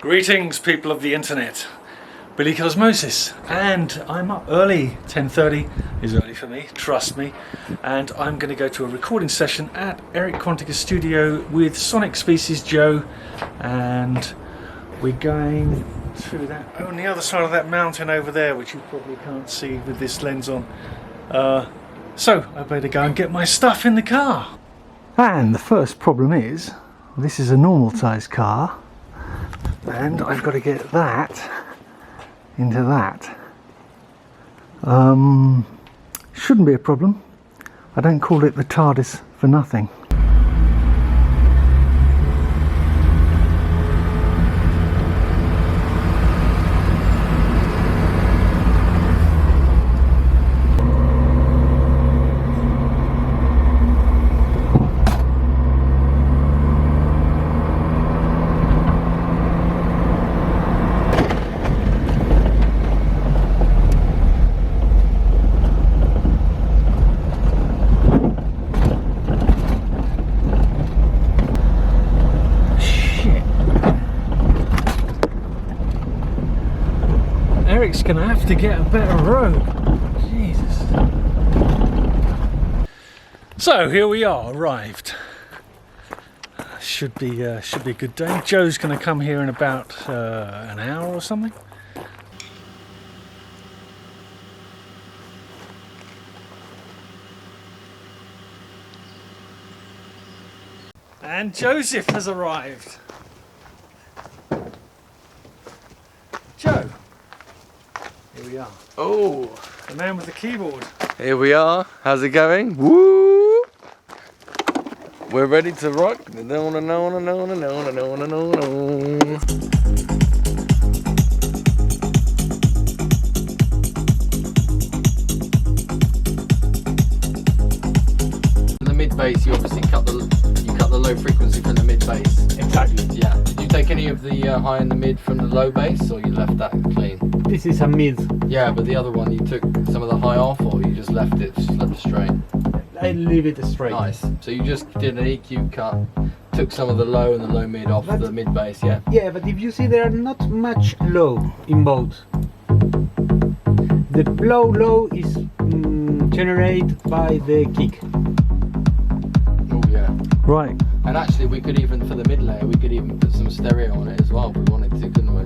Greetings, people of the internet. Billy Cosmosis, and I'm up early. 10:30 is early for me, trust me. And I'm going to go to a recording session at Eric Quantica's studio with Sonic Species Joe, and we're going through that on the other side of that mountain over there, which you probably can't see with this lens on. So I better go and get my stuff in the car. And the first problem is, this is a normal sized car, and I've got to get that into that. Shouldn't be a problem. I don't call it the TARDIS for nothing. Eric's gonna have to get a better road. Jesus. So here we are, arrived. Should be a good day. Joe's gonna come here in about an hour or something. And Joseph has arrived. Joe. Here we are. Oh, the man with the keyboard. Here we are. How's it going? Woo! We're ready to rock. In the mid bass, you obviously cut the low frequency from the mid bass. Exactly. Yeah. Did you take any of the high and the mid from the low bass, or you left that clean? This is a mid. Yeah, but the other one, you took some of the high off, or you just left it straight? I leave it straight. Nice. So you just did an EQ cut, took some of the low and the low mid off the mid bass, yeah? Yeah, but if you see, there are not much low in both. The low is generated by the kick. Oh yeah. Right. And actually, we could even, for the mid layer, we could even put some stereo on it as well if we wanted to, couldn't we?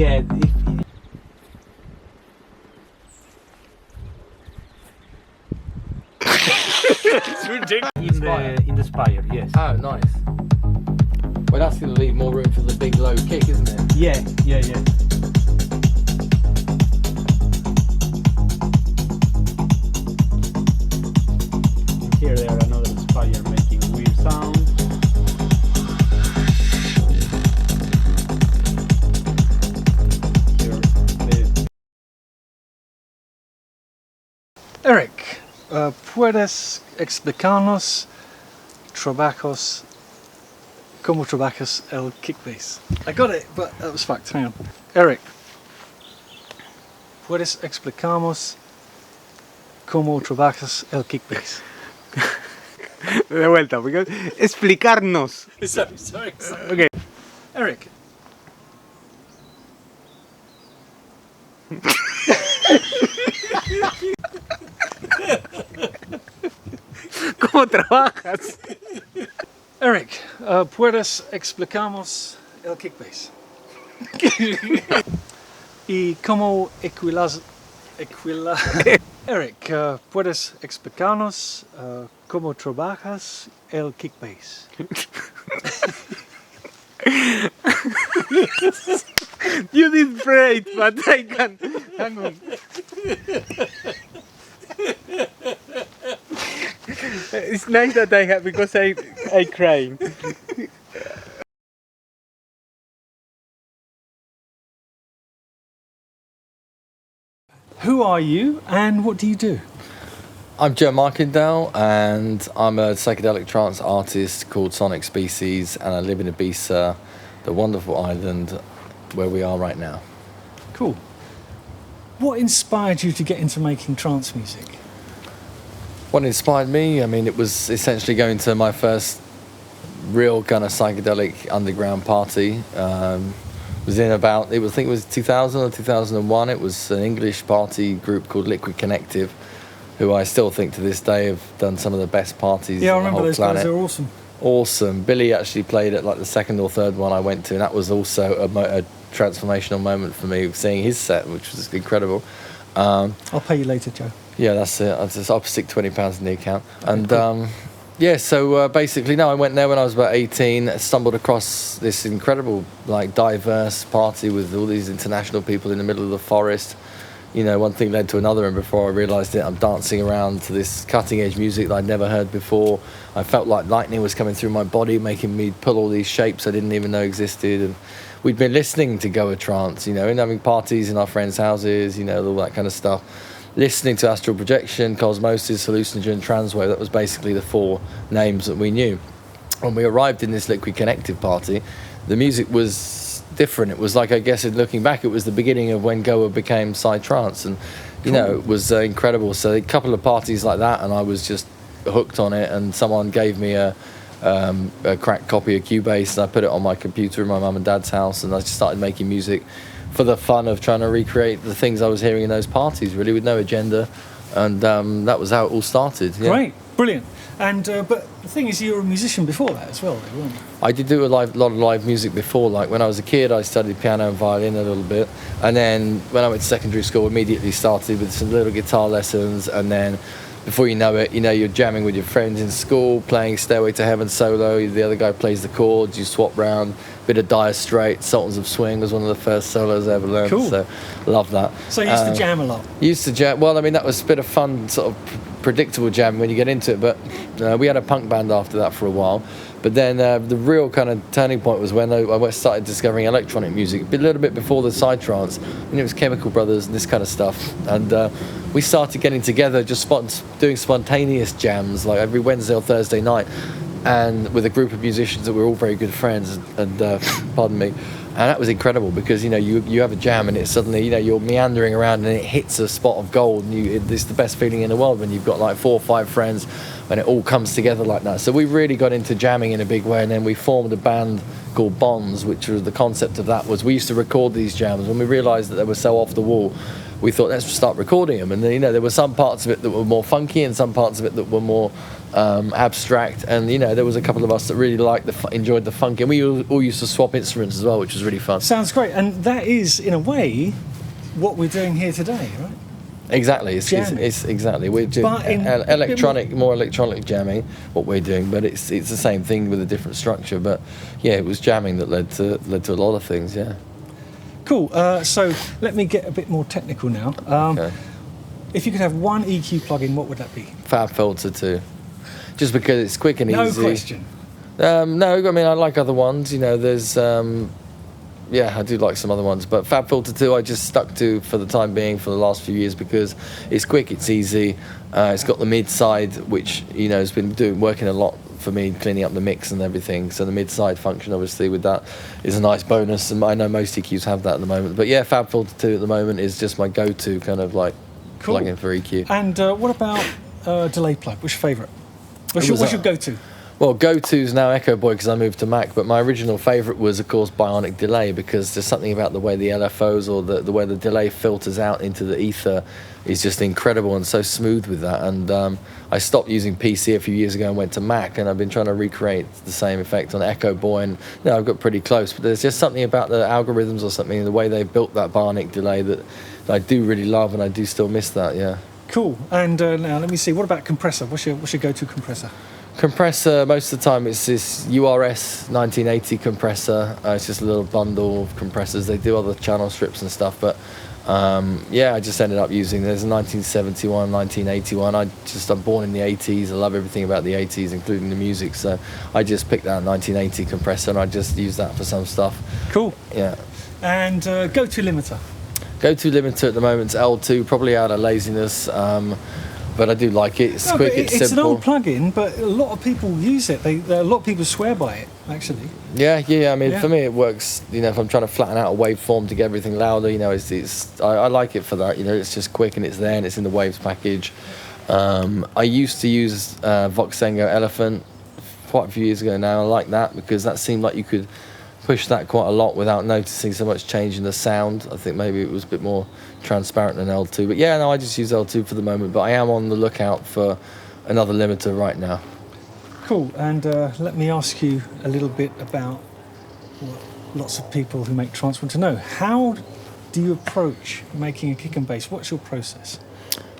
Yeah. It's ridiculous. In the spire, yes. Oh, nice. Well, that's going to leave more room for the big low kick, isn't it? Yeah. And here there are another spire making weird sound. Eric, ¿puedes explicarnos cómo trabajas el kick bass? I got it, but that was fucked. Hang on. Eric, ¿puedes explicarnos cómo trabajas el kick bass? De vuelta, porque explicarnos. Sorry. Okay. Eric. ¿Cómo trabajas? Eric, ¿puedes explicarnos el kick bass? ¿Y cómo Eric, ¿puedes explicarnos cómo trabajas el kick bass? You did great, but I can't. Hang on. It's nice that I have, because I cry. Who are you and what do you do? I'm Joe Markendale, and I'm a psychedelic trance artist called Sonic Species, and I live in Ibiza, the wonderful island where we are right now. Cool. What inspired you to get into making trance music? What inspired me? I mean, it was essentially going to my first real kind of psychedelic underground party was in about, I think it was 2000 or 2001. It was an English party group called Liquid Connective, who I still think to this day have done some of the best parties Yeah, I on the remember whole those planet. guys. They were awesome. Awesome. Billy actually played at like the second or third one I went to, and that was also a transformational moment for me, seeing his set, which was incredible. I'll pay you later, Joe. Yeah, that's it. I'll stick £20 in the account. And yeah, so basically, no, I went there when I was about 18, stumbled across this incredible, like, diverse party with all these international people in the middle of the forest. You know, one thing led to another, and before I realised it, I'm dancing around to this cutting-edge music that I'd never heard before. I felt like lightning was coming through my body, making me pull all these shapes I didn't even know existed. And we'd been listening to Goa Trance, you know, and having parties in our friends' houses, you know, all that kind of stuff. Listening to Astral Projection, Cosmosis, Hallucinogen, Transwave. That was basically the 4 names that we knew. When we arrived in this Liquid Connective party, the music was different. It was like, I guess, looking back, it was the beginning of when Goa became psytrance, and you know, it was incredible. So a couple of parties like that, and I was just hooked on it. And someone gave me a cracked copy of Cubase, and I put it on my computer in my mum and dad's house, and I just started making music for the fun of trying to recreate the things I was hearing in those parties, really, with no agenda. And that was how it all started. Yeah. Great, brilliant. And but the thing is, you were a musician before that as well, weren't you? I did do a lot of live music before. Like when I was a kid, I studied piano and violin a little bit, and then when I went to secondary school, immediately started with some little guitar lessons, and then before you know it, you know, you're jamming with your friends in school, playing Stairway to Heaven solo. The other guy plays the chords. You swap round. Bit of Dire Straits, Sultans of Swing was one of the first solos I ever learned. Cool. So love that. So you used to jam a lot. Used to jam. Well, I mean, that was a bit of fun, sort of predictable jam when you get into it. But we had a punk band after that for a while. But then the real kind of turning point was when I started discovering electronic music, a little bit before the psytrance. And it was Chemical Brothers and this kind of stuff. And we started getting together, just doing spontaneous jams, like every Wednesday or Thursday night, and with a group of musicians that were all very good friends. And pardon me. And that was incredible because, you know, you have a jam and it's suddenly, you know, you're meandering around and it hits a spot of gold, and it's the best feeling in the world when you've got like 4 or 5 friends and it all comes together like that. So we really got into jamming in a big way, and then we formed a band called Bonds, which was the concept of that was we used to record these jams. When we realised that they were so off the wall, we thought, let's start recording them. And then, you know, there were some parts of it that were more funky and some parts of it that were more abstract, and you know, there was a couple of us that really enjoyed the funk, and we all used to swap instruments as well, which was really fun. Sounds great, and that is in a way what we're doing here today, right? Exactly, it's exactly, we're doing more electronic jamming, what we're doing, but it's the same thing with a different structure. But yeah, it was jamming that led to a lot of things. Yeah. Cool. So let me get a bit more technical now. Okay. If you could have one EQ plugin, what would that be? Fab Filter 2. Just because it's quick and easy. No question. No, I mean, I like other ones. You know, there's, I do like some other ones. But Fab Filter 2 I just stuck to for the time being for the last few years because it's quick, it's easy. It's got the mid-side, which, you know, has been working a lot for me, cleaning up the mix and everything. So the mid-side function, obviously, with that is a nice bonus. And I know most EQs have that at the moment. But yeah, Fab Filter 2 at the moment is just my go-to kind of like plugin for EQ. And what about delay plug? What's your favourite? What's your go-to? Well, go-to is now Echo Boy because I moved to Mac, but my original favourite was, of course, Bionic Delay, because there's something about the way the LFOs or the way the delay filters out into the ether is just incredible and so smooth with that. And I stopped using PC a few years ago and went to Mac, and I've been trying to recreate the same effect on Echo Boy, and you know, I've got pretty close. But there's just something about the algorithms or something, the way they built that Bionic Delay that I do really love, and I do still miss that, yeah. Cool. And now let me see, what about compressor? What's your go-to compressor? Compressor, most of the time it's this URS 1980 compressor. It's just a little bundle of compressors. They do other channel strips and stuff, but I just ended up using, there's a 1971, 1981. I'm born in the 80s. I love everything about the 80s, including the music. So I just picked that 1980 compressor and I just use that for some stuff. Cool. Yeah. And go-to limiter? Go-to limiter at the moment is L2, probably out of laziness. But I do like it. It's quick, it's simple. It's an old plug-in, but a lot of people use it. A lot of people swear by it, actually. Yeah. I mean, for me, it works. You know, if I'm trying to flatten out a waveform to get everything louder, you know, I like it for that. You know, it's just quick and it's there and it's in the Waves package. I used to use Voxengo Elephant quite a few years ago now. I like that because that seemed like you could pushed that quite a lot without noticing so much change in the sound. I think maybe it was a bit more transparent than L2. But yeah, no, I just use L2 for the moment. But I am on the lookout for another limiter right now. Cool. And let me ask you a little bit about what lots of people who make trance want to know. How do you approach making a kick and bass? What's your process?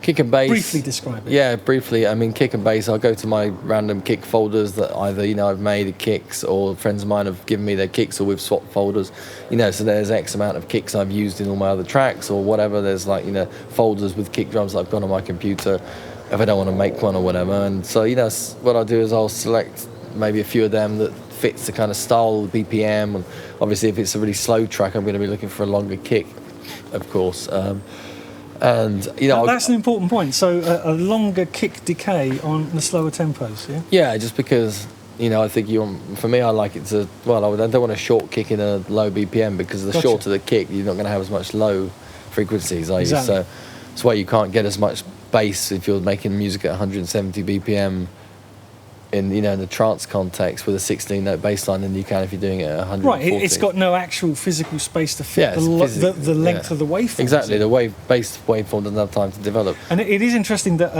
Kick and bass. Briefly describe it. Yeah, briefly. I mean, kick and bass, I'll go to my random kick folders that either, you know, I've made kicks or friends of mine have given me their kicks or we've swapped folders. You know, so there's X amount of kicks I've used in all my other tracks or whatever. There's like, you know, folders with kick drums that I've got on my computer if I don't want to make one or whatever. And so, you know, what I'll do is I'll select maybe a few of them that fits the kind of style, the BPM. And obviously, if it's a really slow track, I'm going to be looking for a longer kick, of course. And you know, that's an important point. So a longer kick decay on the slower tempos, yeah. Yeah, just because, you know, I think for me, I like it to. Well, I don't want a short kick in a low BPM because the shorter the kick, you're not going to have as much low frequencies, are you? Exactly. So that's why you can't get as much bass if you're making music at 170 BPM. In, you know, in the trance context with a 16-note bass line than you can if you're doing it at 140. Right, it's got no actual physical space to fit the length of the waveform. Exactly, the bass waveform doesn't have time to develop. And it is interesting that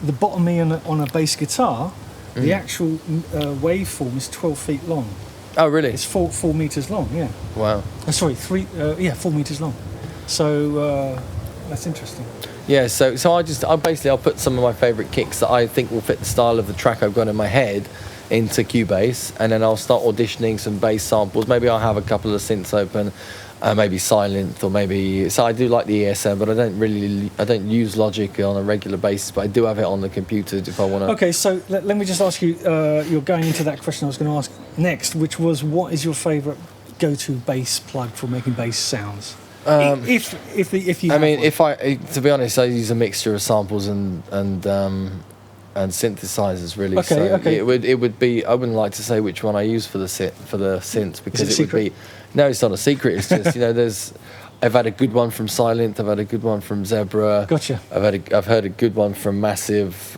the bottom E on a bass guitar, the actual waveform is 12 feet long. Oh, really? It's 4 meters long, yeah. Wow. Sorry, 4 meters long. So that's interesting. Yeah, so I'll put some of my favourite kicks that I think will fit the style of the track I've got in my head into Cubase, and then I'll start auditioning some bass samples. Maybe I'll have a couple of synths open, maybe Silent, or maybe. So I do like the ESM, but I don't use Logic on a regular basis, but I do have it on the computer if I want to. Okay, so let me just ask you. You're going into that question I was going to ask next, which was, what is your favourite go-to bass plug for making bass sounds? If you, I mean, to be honest, I use a mixture of samples and synthesizers really. Okay. It would be. I wouldn't like to say which one I use for the synths because it would be. No, it's not a secret. It's just, you know, I've had a good one from Silent. I've had a good one from Zebra. Gotcha. I've heard a good one from Massive.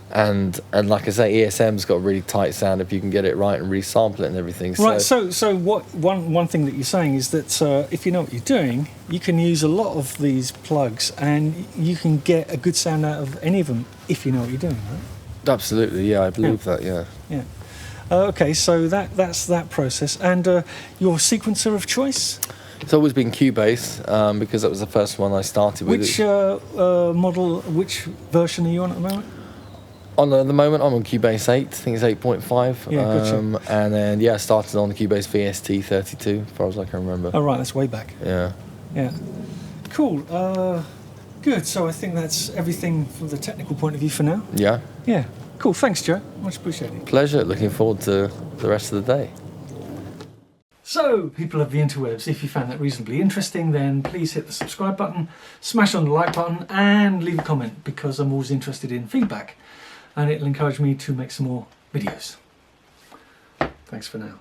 And like I say, ESM's got a really tight sound if you can get it right and resample it and everything. Right. So what one thing that you're saying is that if you know what you're doing, you can use a lot of these plugs and you can get a good sound out of any of them if you know what you're doing, right? Absolutely. Yeah, I believe that. Yeah. Yeah. Okay. So that's that process. And your sequencer of choice? It's always been Cubase because that was the first one I started with. Which model? Which version are you on at the moment? On the moment, I'm on Cubase 8. I think it's 8.5. Yeah, gotcha. And then, I started on the Cubase VST 32, as far as I can remember. Oh, right, that's way back. Yeah. Yeah. Cool. Good. So I think that's everything from the technical point of view for now. Yeah. Yeah. Cool. Thanks, Joe. Much appreciated. Pleasure. Looking forward to the rest of the day. So, people of the interwebs, if you found that reasonably interesting, then please hit the subscribe button, smash on the like button, and leave a comment, because I'm always interested in feedback. And it'll encourage me to make some more videos. Thanks for now.